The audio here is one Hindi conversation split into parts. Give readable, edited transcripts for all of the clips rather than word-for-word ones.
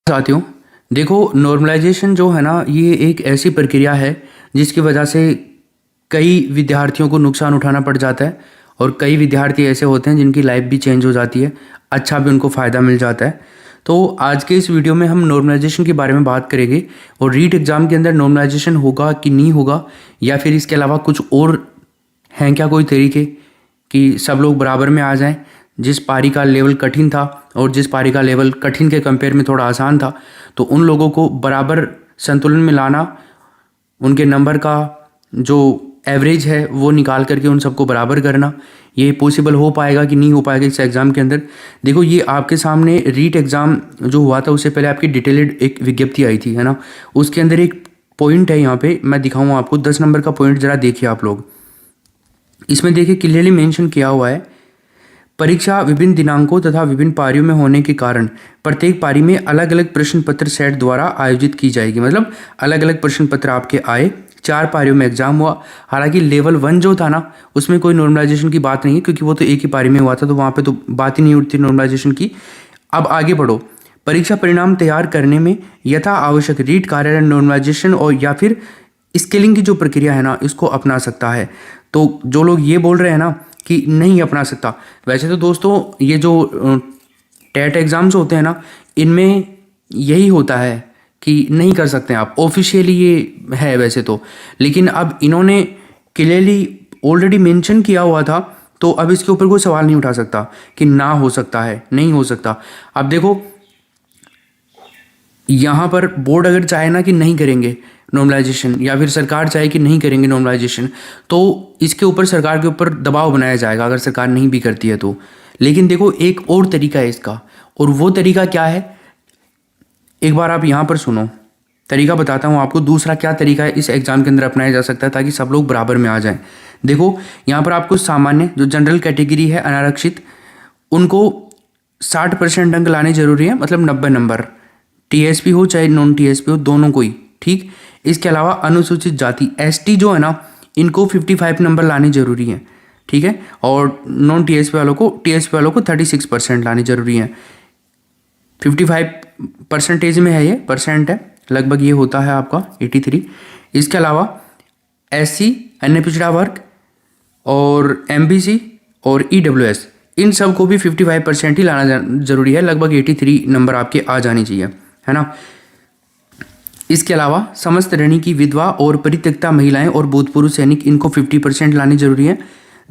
साथियों, देखो नॉर्मलाइजेशन जो है ना, ये एक ऐसी प्रक्रिया है जिसकी वजह से कई विद्यार्थियों को नुकसान उठाना पड़ जाता है और कई विद्यार्थी ऐसे होते हैं जिनकी लाइफ भी चेंज हो जाती है, अच्छा भी उनको फ़ायदा मिल जाता है। तो आज के इस वीडियो में हम नॉर्मलाइजेशन के बारे में बात करेंगे और रीट एग्ज़ाम के अंदर नॉर्मलाइजेशन होगा कि नहीं होगा, या फिर इसके अलावा कुछ और हैं क्या कोई तरीके कि सब लोग बराबर में आ जाएं। जिस पारी का लेवल कठिन था और जिस पारी का लेवल कठिन के कंपेयर में थोड़ा आसान था, तो उन लोगों को बराबर संतुलन में लाना, उनके नंबर का जो एवरेज है वो निकाल करके उन सबको बराबर करना, ये पॉसिबल हो पाएगा कि नहीं हो पाएगा इस एग्ज़ाम के अंदर। देखो, ये आपके सामने रीट एग्ज़ाम जो हुआ था उससे पहले आपकी डिटेल्ड एक विज्ञप्ति आई थी, है ना। उसके अंदर एक पॉइंट है, यहाँ पे मैं दिखाऊँ आपको 10 नंबर का पॉइंट, ज़रा देखिए आप लोग। इसमें देखिए क्लियरली मेंशन किया हुआ है, परीक्षा विभिन्न दिनांकों तथा विभिन्न पारियों में होने के कारण प्रत्येक पारी में अलग अलग प्रश्न पत्र सेट द्वारा आयोजित की जाएगी। मतलब अलग अलग प्रश्न पत्र आपके आए, 4 पारियों में एग्जाम हुआ। हालांकि लेवल 1 जो था ना, उसमें कोई नॉर्मलाइजेशन की बात नहीं है, क्योंकि वो तो एक ही पारी में हुआ था, तो वहाँ पे तो बात ही नहीं उठती नॉर्मलाइजेशन की। अब आगे बढ़ो, परीक्षा परिणाम तैयार करने में यथा आवश्यक रीट कार्यालय नॉर्मलाइजेशन और या फिर स्केलिंग की जो प्रक्रिया है ना, इसको अपना सकता है। तो जो लोग ये बोल रहे हैं ना कि नहीं अपना सकता, वैसे तो दोस्तों ये जो टेट एग्ज़ाम्स होते हैं ना, इनमें यही होता है कि नहीं कर सकते आप, ऑफिशियली ये है वैसे तो। लेकिन अब इन्होंने क्लियरली ऑलरेडी मेंशन किया हुआ था, तो अब इसके ऊपर कोई सवाल नहीं उठा सकता कि ना हो सकता है, नहीं हो सकता। अब देखो, यहाँ पर बोर्ड अगर चाहे ना कि नहीं करेंगे नॉर्मलाइजेशन, या फिर सरकार चाहे कि नहीं करेंगे नॉर्मलाइजेशन, तो इसके ऊपर सरकार के ऊपर दबाव बनाया जाएगा अगर सरकार नहीं भी करती है तो। लेकिन देखो, एक और तरीका है इसका, और वो तरीका क्या है, एक बार आप यहाँ पर सुनो। तरीका बताता हूँ आपको, दूसरा क्या तरीका है इस एग्ज़ाम के अंदर अपनाया जा सकता है ताकि सब लोग बराबर में आ जाएं। देखो, यहाँ पर आपको सामान्य जो जनरल कैटेगरी है, अनारक्षित, उनको 60% अंक लाने जरूरी है, मतलब 90 नंबर। टीएसपी हो चाहे नॉन टीएसपी हो, दोनों को ही, ठीक। इसके अलावा अनुसूचित जाति एसटी जो है ना, इनको 55 नंबर लाने जरूरी हैं, ठीक है। और नॉन टीएसपी वालों को 36% लाने जरूरी हैं। 55% में है, ये परसेंट है, लगभग ये होता है आपका 83। इसके अलावा एससी, अन्य पिछड़ा वर्ग और एमबीसी और ईडब्ल्यूएस, इन सब को भी 55% ही लाना जरूरी है, लगभग 83 नंबर आपके आ जाने चाहिए, है ना। इसके अलावा समस्त श्रेणी की विधवा और परित्यक्ता महिलाएं और भूतपूर्व सैनिक, इनको 50% लाने जरूरी है।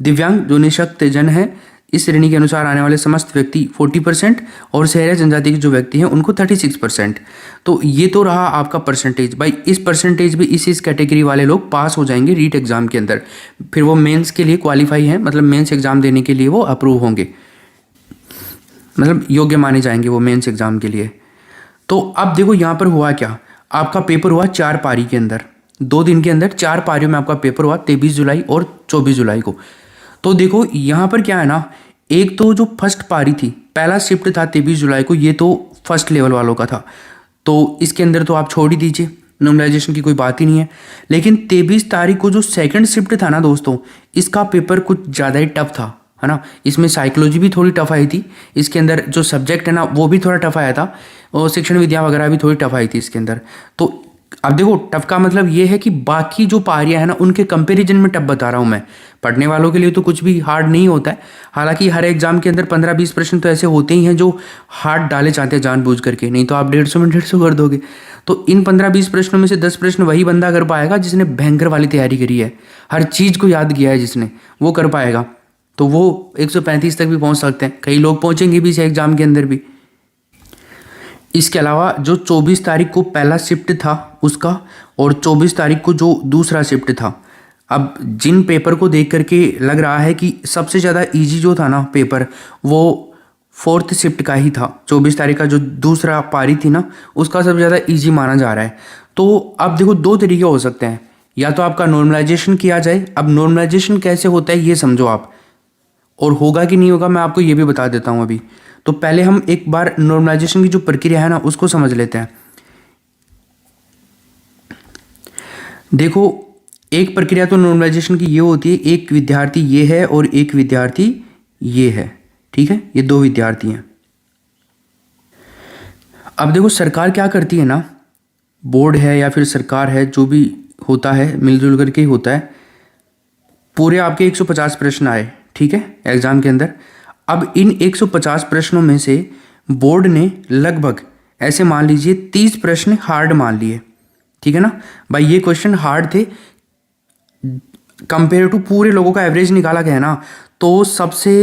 दिव्यांग जो निःशक्त जन है, इस श्रेणी के अनुसार आने वाले समस्त व्यक्ति 40%, और शहरी जनजाति के जो व्यक्ति हैं उनको 36%। तो ये तो रहा आपका परसेंटेज भाई। इस परसेंटेज भी इस कैटेगरी वाले लोग पास हो जाएंगे रीट एग्जाम के अंदर, फिर वो मेंस के लिए क्वालिफाई हैं, मतलब मेंस एग्जाम देने के लिए वो अप्रूव होंगे, मतलब योग्य माने जाएंगे वो मेंस एग्जाम के लिए। तो अब देखो, यहाँ पर हुआ क्या, आपका पेपर हुआ 4 पारी के अंदर, 2 दिन के अंदर 4 पारियों में आपका पेपर हुआ, 23 जुलाई और 24 जुलाई को। तो देखो यहाँ पर क्या है ना, एक तो जो फर्स्ट पारी थी, पहला शिफ्ट था 23 जुलाई को, ये तो फर्स्ट लेवल वालों का था, तो इसके अंदर तो आप छोड़ ही दीजिए, नॉर्मलाइजेशन की कोई बात ही नहीं है। लेकिन 23 तारीख को जो सेकंड शिफ्ट था ना दोस्तों, इसका पेपर कुछ ज़्यादा ही टफ था, है ना। इसमें साइकोलॉजी भी थोड़ी टफ आई थी, इसके अंदर जो सब्जेक्ट है ना वो भी थोड़ा टफ आया था, और शिक्षण विद्या वगैरह भी थोड़ी टफ आई थी इसके अंदर। तो अब देखो, टफ का मतलब ये है कि बाकी जो पारियां हैं ना, उनके कंपैरिजन में टफ बता रहा हूँ मैं। पढ़ने वालों के लिए तो कुछ भी हार्ड नहीं होता है, हालांकि हर एग्जाम के अंदर 15-20 प्रश्न तो ऐसे होते ही हैं जो हार्ड डाले चाहते हैं जानबूझ करके, नहीं तो आप 150 में 150 कर दोगे। तो इन 15-20 प्रश्नों में से 10 प्रश्न वही बंदा कर पाएगा जिसने भयंकर वाली तैयारी करी है, हर चीज़ को याद किया है जिसने, वो कर पाएगा। तो वो 135 तक भी पहुंच सकते हैं, कई लोग पहुंचेंगे भी इस एग्जाम के अंदर भी। इसके अलावा जो 24 तारीख को पहला शिफ्ट था उसका, और 24 तारीख को जो दूसरा शिफ्ट था, अब जिन पेपर को देख करके लग रहा है कि सबसे ज़्यादा इजी जो था ना पेपर, वो 4th शिफ्ट का ही था। 24 तारीख का जो दूसरा पारी थी ना, उसका सबसे ज़्यादा इजी माना जा रहा है। तो अब देखो, 2 तरीके हो सकते हैं, या तो आपका नॉर्मलाइजेशन किया जाए। अब नॉर्मलाइजेशन कैसे होता है ये समझो आप, और होगा कि नहीं होगा मैं आपको ये भी बता देता हूँ अभी। तो पहले हम एक बार नॉर्मलाइजेशन की जो प्रक्रिया है ना उसको समझ लेते हैं। देखो, एक प्रक्रिया तो नॉर्मलाइजेशन की ये होती है, एक विद्यार्थी ये है और एक विद्यार्थी ये है, ठीक है, ये 2 विद्यार्थी हैं। अब देखो सरकार क्या करती है ना, बोर्ड है या फिर सरकार है, जो भी होता है मिलजुल करके ही होता है। पूरे आपके 150 प्रश्न आए, ठीक है, एग्जाम के अंदर। अब इन 150 प्रश्नों में से बोर्ड ने लगभग ऐसे मान लीजिए 30 प्रश्न हार्ड मान लिए, ठीक है ना भाई। ये क्वेश्चन हार्ड थे कंपेयर टू पूरे लोगों का एवरेज निकाला गया ना, तो सबसे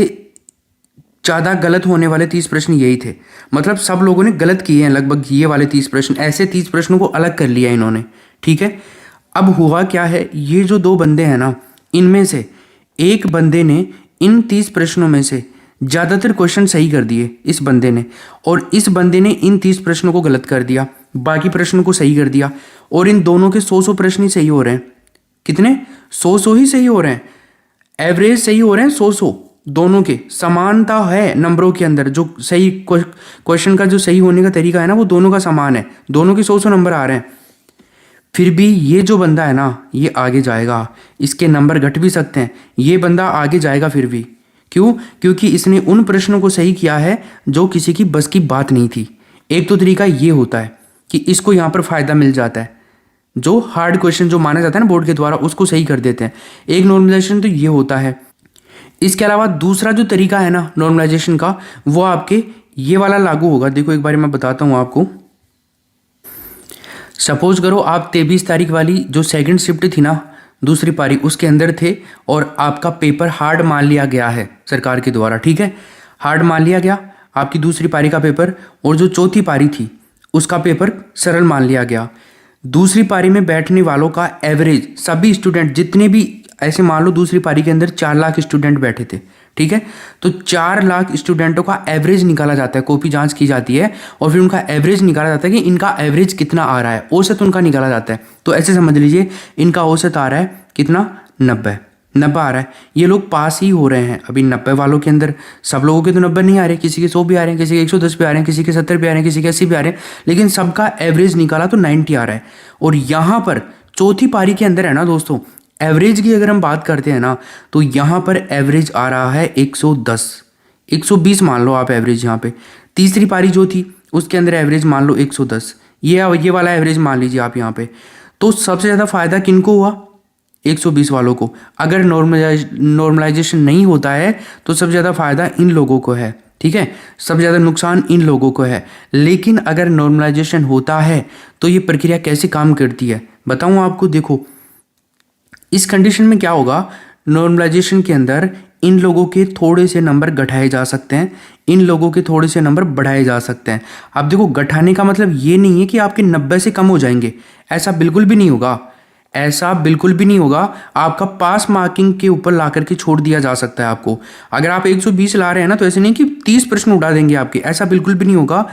ज़्यादा गलत होने वाले 30 प्रश्न यही थे। मतलब सब लोगों ने गलत किए हैं लगभग ये वाले 30 प्रश्न, ऐसे 30 प्रश्नों को अलग कर लिया इन्होंने, ठीक है। अब हुआ क्या है, ये जो दो बंदे हैं ना, इनमें से एक बंदे ने इन 30 प्रश्नों में से ज़्यादातर क्वेश्चन सही कर दिए इस बंदे ने, और इस बंदे ने इन 30 प्रश्नों को गलत कर दिया, बाकी प्रश्नों को सही कर दिया। और इन दोनों के 100 प्रश्न ही सही हो रहे हैं। कितने? 100 ही सही हो रहे हैं, एवरेज सही हो रहे हैं 100। दोनों के समानता है नंबरों के अंदर, जो सही क्वेश्चन का जो सही होने का तरीका है ना, वो दोनों का समान है, दोनों के 100 नंबर आ रहे हैं। फिर भी ये जो बंदा है ना, ये आगे जाएगा, इसके नंबर घट भी सकते हैं, ये बंदा आगे जाएगा फिर भी। क्यों? क्योंकि इसने उन प्रश्नों को सही किया है जो किसी की बस की बात नहीं थी। एक तो तरीका ये होता है कि इसको यहाँ पर फ़ायदा मिल जाता है, जो हार्ड क्वेश्चन जो माना जाता है ना बोर्ड के द्वारा, उसको सही कर देते हैं। एक नॉर्मलाइजेशन तो ये होता है। इसके अलावा दूसरा जो तरीका है ना नॉर्मलाइजेशन का, वो आपके ये वाला लागू होगा। देखो एक बार मैं बताता हूँ आपको। सपोज करो आप 23 तारीख वाली जो सेकंड शिफ्ट थी ना, दूसरी पारी, उसके अंदर थे और आपका पेपर हार्ड मान लिया गया है सरकार के द्वारा, ठीक है। हार्ड मान लिया गया आपकी दूसरी पारी का पेपर, और जो चौथी पारी थी उसका पेपर सरल मान लिया गया। दूसरी पारी में बैठने वालों का एवरेज, सभी स्टूडेंट जितने भी, ऐसे मान लो दूसरी पारी के अंदर 4 लाख स्टूडेंट बैठे थे, ठीक है। तो 4 लाख स्टूडेंटों का एवरेज निकाला जाता है, कॉपी जांच की जाती है और फिर उनका एवरेज निकाला जाता है कि इनका एवरेज कितना आ रहा है, औसत उनका निकाला जाता है। तो ऐसे समझ लीजिए इनका औसत आ रहा है कितना, 90 आ रहा है। ये लोग पास ही हो रहे हैं अभी 90 वालों के अंदर। सब लोगों के तो 90 नहीं आ रहे, किसी के 100 भी आ रहे हैं, किसी के 110 भी आ रहे हैं, किसी के 70 भी आ रहे हैं, किसी के 80 भी आ रहे हैं, लेकिन सबका एवरेज निकाला तो 90 आ रहा है। और यहाँ पर चौथी पारी के अंदर है ना दोस्तों, एवरेज की अगर हम बात करते हैं ना, तो यहाँ पर एवरेज आ रहा है 110, 120 मान लो आप एवरेज यहाँ पे। तीसरी पारी जो थी उसके अंदर एवरेज मान लो 110, ये वाला एवरेज मान लीजिए आप यहाँ पे। तो सबसे ज़्यादा फायदा किनको हुआ? 120 वालों को। अगर नॉर्मलाइजेशन नहीं होता है तो सबसे ज़्यादा फायदा इन लोगों को है, ठीक है, सबसे ज़्यादा नुकसान इन लोगों को है। लेकिन अगर नॉर्मलाइजेशन होता है तो ये प्रक्रिया कैसे काम करती है बताऊँ आपको। देखो इस कंडीशन में क्या होगा, नॉर्मलाइजेशन के अंदर इन लोगों के थोड़े से नंबर घटाए जा सकते हैं, इन लोगों के थोड़े से नंबर बढ़ाए जा सकते हैं। अब देखो घटाने का मतलब ये नहीं है कि आपके 90 से कम हो जाएंगे, ऐसा बिल्कुल भी नहीं होगा, ऐसा बिल्कुल भी नहीं होगा। आपका पास मार्किंग के ऊपर ला करके छोड़ दिया जा सकता है आपको। अगर आप 120 ला रहे हैं ना, तो ऐसे नहीं कि 30 प्रश्न उठा देंगे आपके, ऐसा बिल्कुल भी नहीं होगा।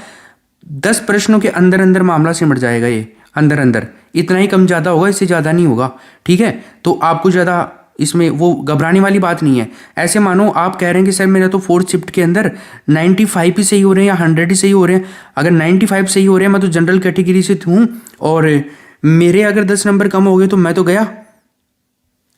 10 प्रश्नों के अंदर अंदर मामला सिमट जाएगा, ये अंदर अंदर इतना ही कम ज़्यादा होगा, इससे ज़्यादा नहीं होगा, ठीक है। तो आपको ज़्यादा इसमें वो घबराने वाली बात नहीं है। ऐसे मानो आप कह रहे हैं कि सर मेरा तो 4th शिफ्ट के अंदर 95 ही सही हो रहे हैं या 100 ही सही हो रहे हैं। अगर 95 सही हो रहे हैं, मैं तो जनरल कैटेगरी से हूँ, और मेरे अगर 10 नंबर कम हो गए तो मैं तो गया,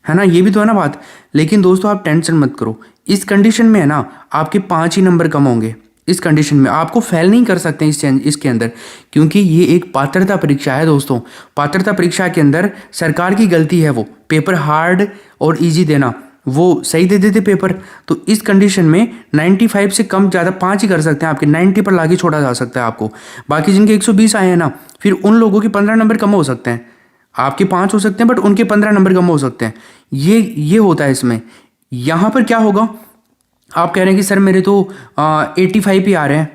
है ना, ये भी तो है ना बात। लेकिन दोस्तों आप टेंशन मत करो, इस कंडीशन में है ना आपके 5 ही नंबर कम होंगे। इस कंडीशन में आपको फेल नहीं कर सकते इसके अंदर, क्योंकि ये एक पात्रता परीक्षा है दोस्तों। पात्रता परीक्षा के अंदर सरकार की गलती है वो पेपर हार्ड और इजी देना, वो सही दे देते पेपर। तो इस कंडीशन में 95 से कम ज़्यादा 5 ही कर सकते हैं, आपके 90 पर लाके छोड़ा जा सकता है आपको। बाकी जिनके 120 आए हैं ना, फिर उन लोगों के 15 नंबर कम हो सकते हैं, आपके 5 हो सकते हैं बट उनके 15 नंबर कम हो सकते हैं। ये होता है इसमें। यहाँ पर क्या होगा, आप कह रहे हैं कि सर मेरे तो 85 ही आ रहे हैं,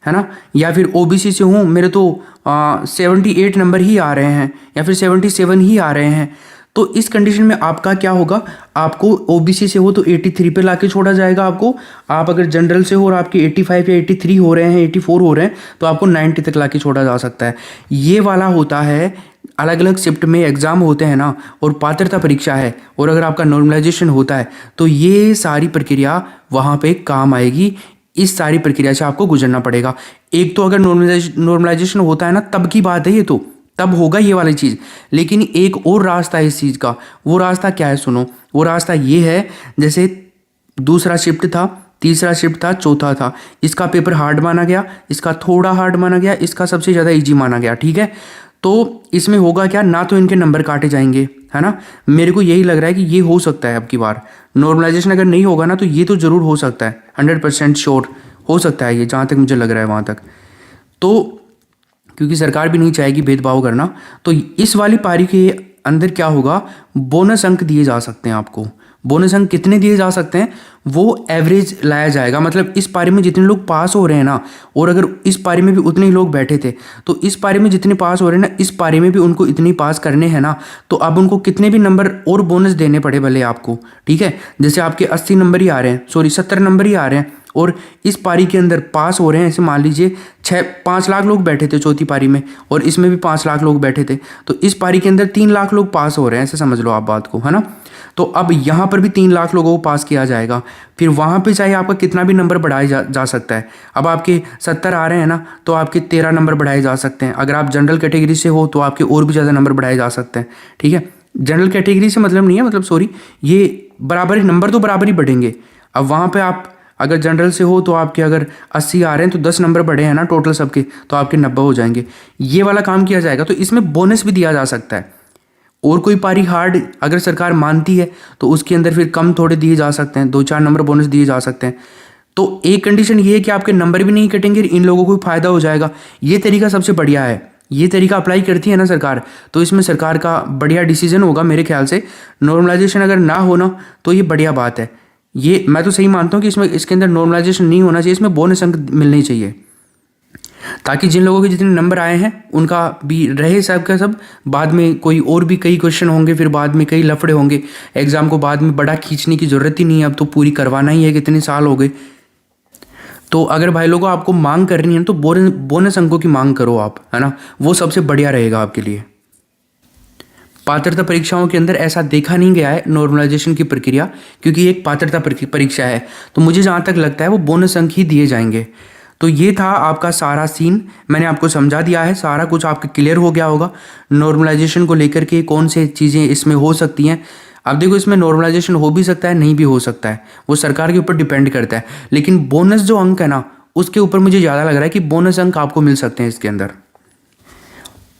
है ना, या फिर ओबीसी से हूँ, मेरे तो 78 नंबर ही आ रहे हैं, या फिर 77 ही आ रहे हैं। तो इस कंडीशन में आपका क्या होगा, आपको ओबीसी से हो तो 83 पे लाके छोड़ा जाएगा आपको। आप अगर जनरल से हो और आपके 85 या 83 हो रहे हैं, 84 हो रहे हैं, तो आपको 90 तक लाके छोड़ा जा सकता है। ये वाला होता है, अलग अलग शिफ्ट में एग्ज़ाम होते हैं ना, और पात्रता परीक्षा है, और अगर आपका नॉर्मलाइजेशन होता है तो ये सारी प्रक्रिया वहाँ पे काम आएगी। इस सारी प्रक्रिया से आपको गुजरना पड़ेगा। एक तो अगर नॉर्मलाइजेशन होता है ना, तब की बात है ये, तो तब होगा ये वाली चीज़। लेकिन एक और रास्ता है इस चीज़ का, वो रास्ता क्या है सुनो। वो रास्ता ये है, जैसे दूसरा शिफ्ट था तीसरा शिफ्ट था, चौथा था। इसका पेपर हार्ड माना गया, इसका थोड़ा हार्ड माना गया, इसका सबसे ज़्यादा इजी माना गया। ठीक है, तो इसमें होगा क्या, ना तो इनके नंबर काटे जाएंगे, है ना। मेरे को यही लग रहा है कि ये हो सकता है अब की बार। नॉर्मलाइजेशन अगर नहीं होगा ना तो ये तो ज़रूर हो सकता है, 100% श्योर हो सकता है ये, जहाँ तक मुझे लग रहा है वहाँ तक। तो क्योंकि सरकार भी नहीं चाहेगी भेदभाव करना, तो इस वाली पारी के अंदर क्या होगा, बोनस अंक दिए जा सकते हैं आपको। बोनस अंक कितने दिए जा सकते हैं, वो एवरेज लाया जाएगा। मतलब इस पारी में जितने लोग पास हो रहे हैं ना, और अगर इस पारी में भी उतने ही लोग बैठे थे, तो इस पारी में जितने पास हो रहे हैं ना, इस पारी में भी उनको इतने ही पास करने हैं ना, तो अब उनको कितने भी नंबर और बोनस देने पड़े भले आपको। ठीक है, जैसे आपके 80 नंबर ही आ रहे हैं, सॉरी 70 नंबर ही आ रहे हैं, और इस पारी के अंदर पास हो रहे हैं, ऐसे मान लीजिए 5 लाख लोग बैठे थे चौथी पारी में, और इसमें भी 5 लाख लोग बैठे थे, तो इस पारी के अंदर 3 लाख लोग पास हो रहे हैं, ऐसे समझ लो आप बात को, है ना। तो अब यहाँ पर भी 3 लाख लोगों को पास किया जाएगा। फिर वहाँ पे चाहे आपका कितना भी नंबर बढ़ाया जा सकता है। अब आपके 70 आ रहे हैं ना, तो आपके 13 नंबर बढ़ाए जा सकते हैं। अगर आप जनरल कैटेगरी से हो तो आपके और भी ज़्यादा नंबर बढ़ाए जा सकते हैं। ठीक है, जनरल कैटेगरी से मतलब नहीं है, मतलब सॉरी, ये बराबर ही नंबर तो बराबर ही बढ़ेंगे। अब वहाँ पे आप अगर जनरल से हो तो आपके अगर 80 आ रहे हैं तो 10 नंबर बढ़े हैं ना टोटल सबके, तो आपके 90 हो जाएंगे। ये वाला काम किया जाएगा। तो इसमें बोनस भी दिया जा सकता है। और कोई पारी हार्ड अगर सरकार मानती है तो उसके अंदर फिर कम थोड़े दिए जा सकते हैं, 2-4 नंबर बोनस दिए जा सकते हैं। तो एक कंडीशन ये है कि आपके नंबर भी नहीं कटेंगे, इन लोगों को फ़ायदा हो जाएगा। ये तरीका सबसे बढ़िया है। ये तरीका अप्लाई करती है ना सरकार, तो इसमें सरकार का बढ़िया डिसीजन होगा मेरे ख्याल से। नॉर्मलाइजेशन अगर ना हो ना तो ये बढ़िया बात है। ये मैं तो सही मानता हूँ कि इसके अंदर नॉर्मलाइजेशन नहीं होना चाहिए, इसमें बोनस अंक मिलने चाहिए, ताकि जिन लोगों के जितने नंबर आए हैं उनका भी रहे सब का सब। बाद में कोई और भी कई क्वेश्चन होंगे, फिर बाद में कई लफड़े होंगे, एग्जाम को बाद में बड़ा खींचने की ज़रूरत ही नहीं है, अब तो पूरी करवाना ही है, कितने साल हो गए। तो अगर भाई लोगों आपको मांग करनी है तो बोनस अंकों की मांग करो आप, है ना, वो सबसे बढ़िया रहेगा आपके लिए। पात्रता परीक्षाओं के अंदर ऐसा देखा नहीं गया है नॉर्मलाइजेशन की प्रक्रिया, क्योंकि एक पात्रता परीक्षा है, तो मुझे जहाँ तक लगता है वो बोनस अंक ही दिए जाएंगे। तो ये था आपका सारा सीन, मैंने आपको समझा दिया है, सारा कुछ आपके क्लियर हो गया होगा नॉर्मलाइजेशन को लेकर के, कौन से चीज़ें इसमें हो सकती हैं। अब देखो, इसमें नॉर्मलाइजेशन हो भी सकता है, नहीं भी हो सकता है, वो सरकार के ऊपर डिपेंड करता है। लेकिन बोनस जो अंक है ना, उसके ऊपर मुझे ज़्यादा लग रहा है कि बोनस अंक आपको मिल सकते हैं इसके अंदर।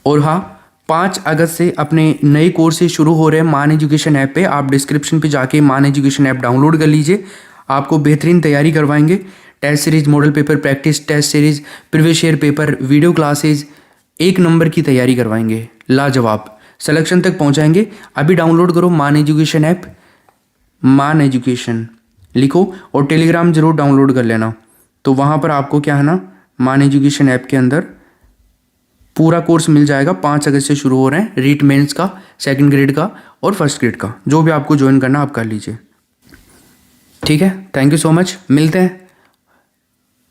और हाँ, 5 अगस्त से अपने नए कोर्सेज शुरू हो रहे हैं मान एजुकेशन ऐप पे। आप डिस्क्रिप्शन पे जाके मान एजुकेशन ऐप डाउनलोड कर लीजिए। आपको बेहतरीन तैयारी करवाएंगे, test series, model paper practice test series, previous year paper, video classes, 1 number की तैयारी करवाएंगे, लाजवाब सिलेक्शन तक पहुंचाएंगे। अभी डाउनलोड करो मान एजुकेशन ऐप, मान एजुकेशन लिखो, और टेलीग्राम जरूर डाउनलोड कर लेना। तो वहाँ पर आपको क्या है ना, मान एजुकेशन ऐप के अंदर पूरा कोर्स मिल जाएगा। 5 अगस्त से शुरू हो रहे हैं, रीट मेंस का, सेकंड ग्रेड का और फर्स्ट ग्रेड का, जो भी आपको ज्वाइन करना आप कर लीजिए। ठीक है, थैंक यू सो मच, मिलते हैं।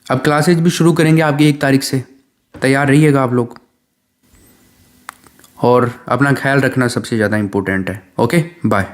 अब क्लासेज भी शुरू करेंगे आपकी 1 तारीख से, तैयार रहिएगा आप लोग, और अपना ख्याल रखना सबसे ज़्यादा इंपॉर्टेंट है। Okay, bye.